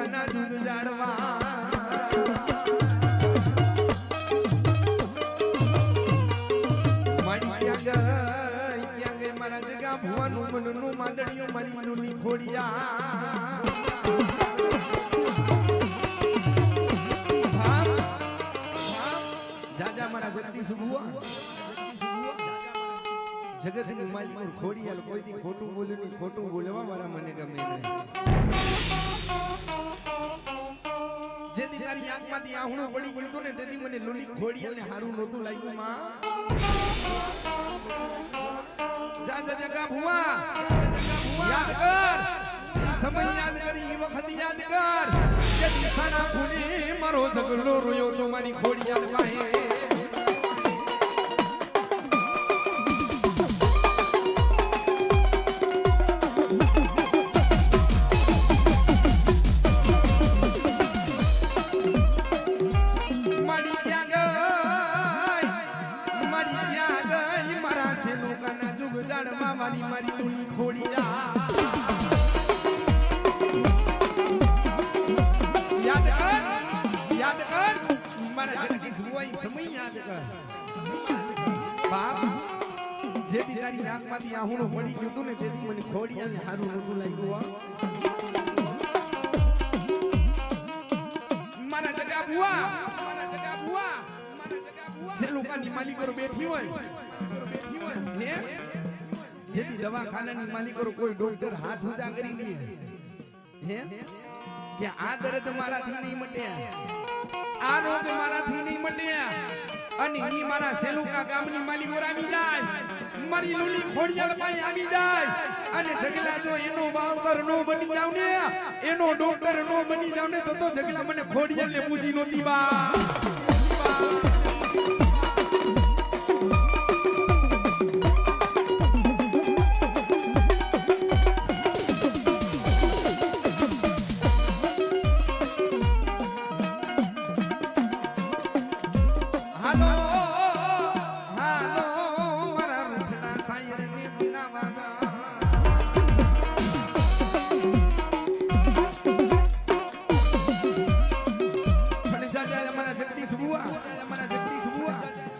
કાના જુદ જાડવા ભુવાનું મનનું માંદડીઓ મારી લુલી ખોડિયા જાજા મારા જગદીશ ભુવા જગતની માલિક ખોડિયાલ કોઈથી ખોટું બોલ્યું નહીં ખોટું બોલવા મારા મને ગમે નહીં જેથી તારી આંખમાંથી આહુણું પડી ગયું હતું ને તેથી મને લુલી ખોડિયાલને હારું નહોતું લાગ્યું માં જગા ભુવા યાદ કર સમય યાદ કરી વખત યાદ કર કે દિશાના ખૂને મારો ઝઘડો રોયો તો મારી ખોડિયાલ વાહે મારી મારી લુલી ખોડિયા યાદ કર મારા જગદીશ ભુવાઈ સમય યાદ કર બાપ જેથી તારી આંખમાંથી આહુણો પડી ગયું હતું ને તેથી મને ખોડિયાને હારું નહોતું લાગ્યું મારા જગા ભુવા સેલુકાની માલિકો બેઠી હોય હે જેથી દવાખાનાની માલિકો કોઈ ડોક્ટર હાથ ઊંચા કરી દે હે કે આ દર્દ મારાથી નહીં મટ્યા આ રોગ મારાથી નહીં મટ્યા અને ઈ મારા સેલુકા ગામની માલિકો આવી જાય મારી લુલી ખોડિયાલ પાસે આવી જાય અને જગલા જો એનો બાવતર નો બની જાવ ને એનો ડોક્ટર નો બની જાવ ને તો જગલા મને ખોડિયાલને પૂજી નોતી બા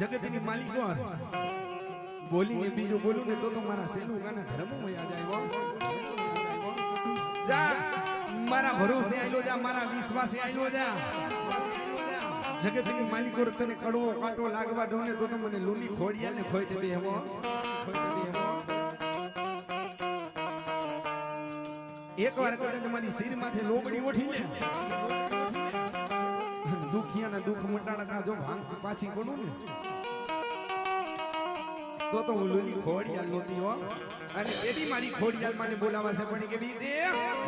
જગતની માલિકો બોલીને બીજું બોલું ને તો મારા સેલુકાના ધર્મમાં યાદ આવ્યો જા મારા ભરોસે આયલો જા મારા વિશ્વાસે આયલો જા જગતની માલિકો તને કડવો કાંટો લાગવા દઉં ને તો મને લુલી ખોડિયાલને ખોઈ દે એવો એકવાર કદાચ તમારી શરીરમાંથી લોગડી ઉઠી લે દુખિયાના દુખ મટાડતા જો ભાંગ પાછી પડું ને તો હું લુલી ખોડિયાલ નહોતી હો અને એની મારી ખોડિયાલ મને બોલાવા છે પણ કેવી રીતે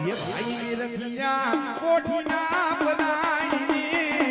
એ ભાઈ રખિયા કોઠી ના બનાવીને